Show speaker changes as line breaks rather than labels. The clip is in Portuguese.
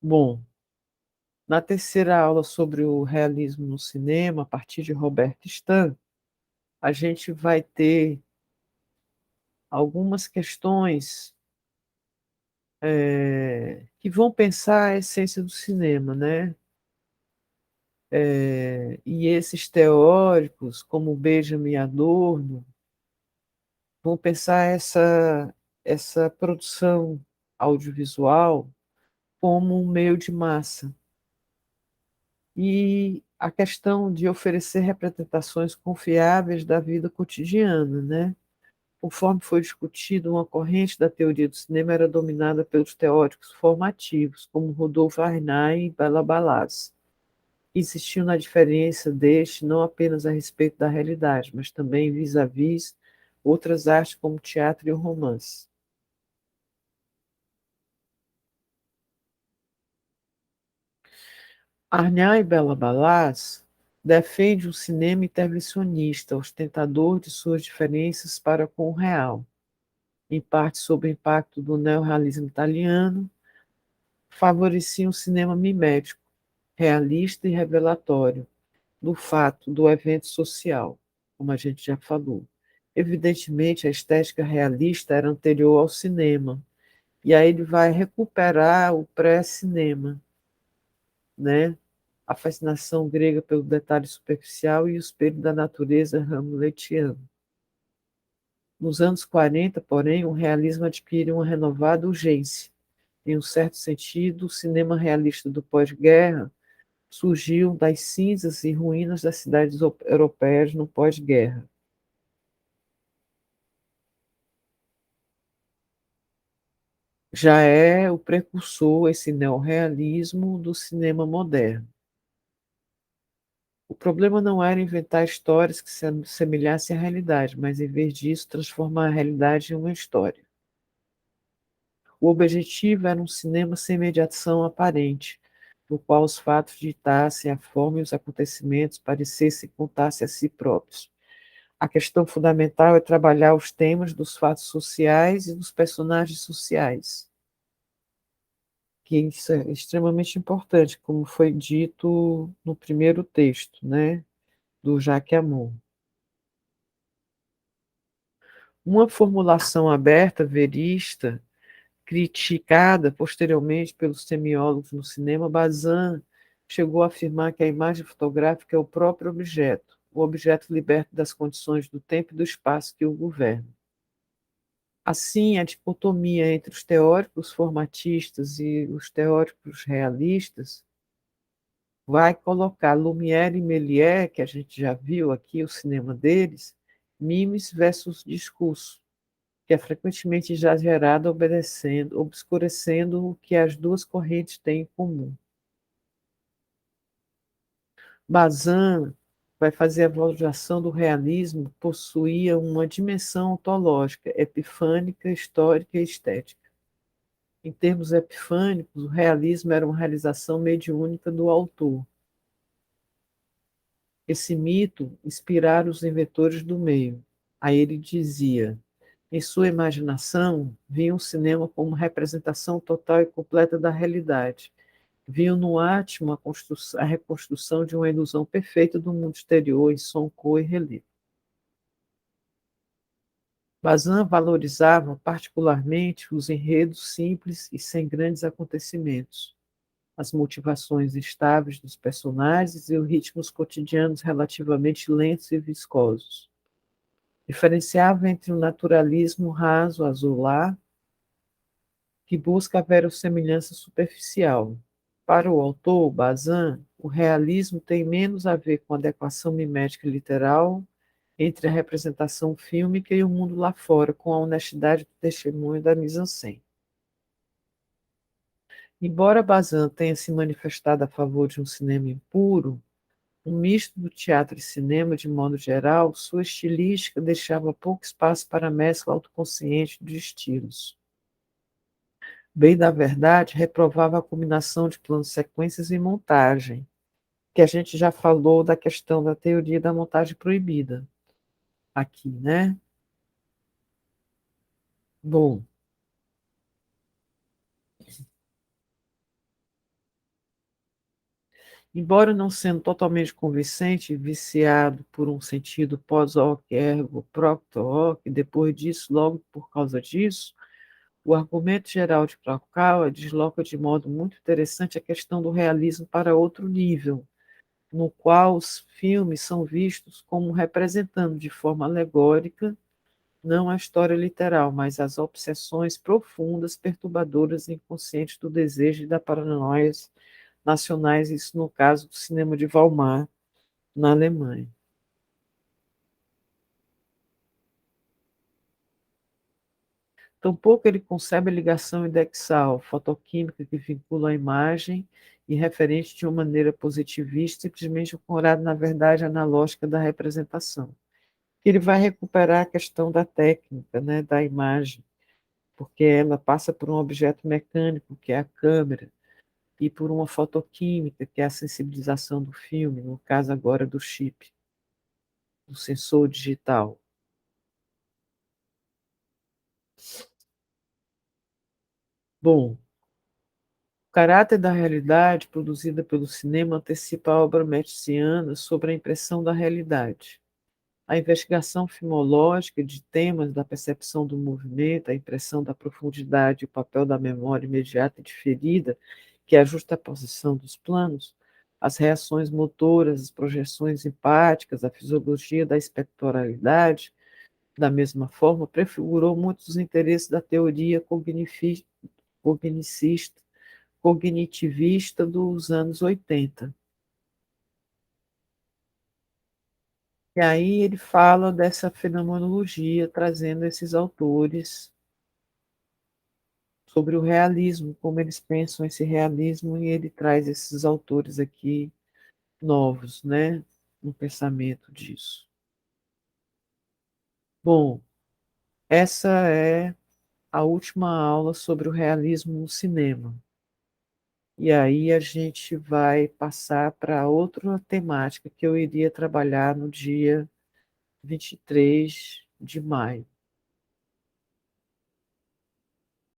Bom, na terceira aula sobre o realismo no cinema, a partir de Robert Stan, a gente vai ter algumas questões que vão pensar a essência do cinema, né? E esses teóricos, como Benjamin Adorno, vão pensar essa produção audiovisual como um meio de massa. E a questão de oferecer representações confiáveis da vida cotidiana, né? Conforme foi discutido, uma corrente da teoria do cinema era dominada pelos teóricos formativos, como Rudolf Arnay e Bela Balazs, insistindo na diferença deste não apenas a respeito da realidade, mas também vis-à-vis outras artes como o teatro e o romance. Arnay e Bela Balazs defende um cinema intervencionista, ostentador de suas diferenças para com o real, em parte sob o impacto do neorrealismo italiano, favorecia um cinema mimético, realista e revelatório do fato, do evento social, como a gente já falou. Evidentemente, a estética realista era anterior ao cinema, e aí ele vai recuperar o pré-cinema, né? A fascinação grega pelo detalhe superficial e o espelho da natureza hamletiana. Nos anos 40, porém, o realismo adquire uma renovada urgência. Em um certo sentido, o cinema realista do pós-guerra surgiu das cinzas e ruínas das cidades europeias no pós-guerra. Já é o precursor, esse neorrealismo, do cinema moderno. O problema não era inventar histórias que se assemelhassem à realidade, mas, em vez disso, transformar a realidade em uma história. O objetivo era um cinema sem mediação aparente, no qual os fatos ditassem a forma e os acontecimentos parecessem contar-se a si próprios. A questão fundamental é trabalhar os temas dos fatos sociais e dos personagens sociais, que isso é extremamente importante, como foi dito no primeiro texto, né, do Jacques Ammon. Uma formulação aberta, verista, criticada posteriormente pelos semiólogos no cinema, Bazin chegou a afirmar que a imagem fotográfica é o próprio objeto, o objeto liberto das condições do tempo e do espaço que o governam. Assim, a dicotomia entre os teóricos formatistas e os teóricos realistas vai colocar Lumière e Méliès, que a gente já viu aqui o cinema deles, mimes versus discurso, que é frequentemente exagerado, obedecendo, obscurecendo o que as duas correntes têm em comum. Bazin vai fazer a valoração do realismo que possuía uma dimensão ontológica, epifânica, histórica e estética. Em termos epifânicos, o realismo era uma realização mediúnica do autor. Esse mito inspirara os inventores do meio. Aí ele dizia: em sua imaginação, viam o cinema como representação total e completa da realidade. Viam no átimo a reconstrução de uma ilusão perfeita do mundo exterior em som, cor e relevo. Bazin valorizava particularmente os enredos simples e sem grandes acontecimentos, as motivações estáveis dos personagens e os ritmos cotidianos relativamente lentos e viscosos. Diferenciava entre o naturalismo raso, azular, que busca a verossimilhança superficial. Para o autor, Bazin, o realismo tem menos a ver com a adequação mimética literal entre a representação fílmica e o mundo lá fora, com a honestidade do testemunho da mise-en-scène. Embora Bazin tenha se manifestado a favor de um cinema impuro, um misto do teatro e cinema, de modo geral, sua estilística deixava pouco espaço para a mescla autoconsciente de estilos. Bem da verdade, reprovava a combinação de planos, sequências e montagem, que a gente já falou da questão da teoria da montagem proibida aqui, né? Bom, Embora não sendo totalmente convincente, viciado por um sentido pós-hoc ergo propter hoc, depois disso, logo por causa disso, o argumento geral de Krakauer desloca de modo muito interessante a questão do realismo para outro nível, no qual os filmes são vistos como representando de forma alegórica não a história literal, mas as obsessões profundas, perturbadoras e inconscientes do desejo e da paranoia nacionais, isso no caso do cinema de Weimar, na Alemanha. Tampouco ele concebe a ligação indexal, fotoquímica que vincula a imagem e referente de uma maneira positivista, simplesmente ancorado na verdade analógica da representação. Ele vai recuperar a questão da técnica, né, da imagem, porque ela passa por um objeto mecânico, que é a câmera, e por uma fotoquímica, que é a sensibilização do filme, no caso agora do chip, do sensor digital. Bom, o caráter da realidade produzida pelo cinema antecipa a obra marxiana sobre a impressão da realidade. A investigação filmológica de temas da percepção do movimento, a impressão da profundidade e o papel da memória imediata e diferida, que é a justaposição dos planos, as reações motoras, as projeções empáticas, a fisiologia da espectralidade, da mesma forma, prefigurou muitos interesses da teoria cognitivista, cognitivista dos anos 80. E aí ele fala dessa fenomenologia, trazendo esses autores sobre o realismo, como eles pensam esse realismo, e ele traz esses autores aqui novos, né, no pensamento disso. Bom, essa é a última aula sobre o realismo no cinema. E aí a gente vai passar para outra temática que eu iria trabalhar no dia 23 de maio.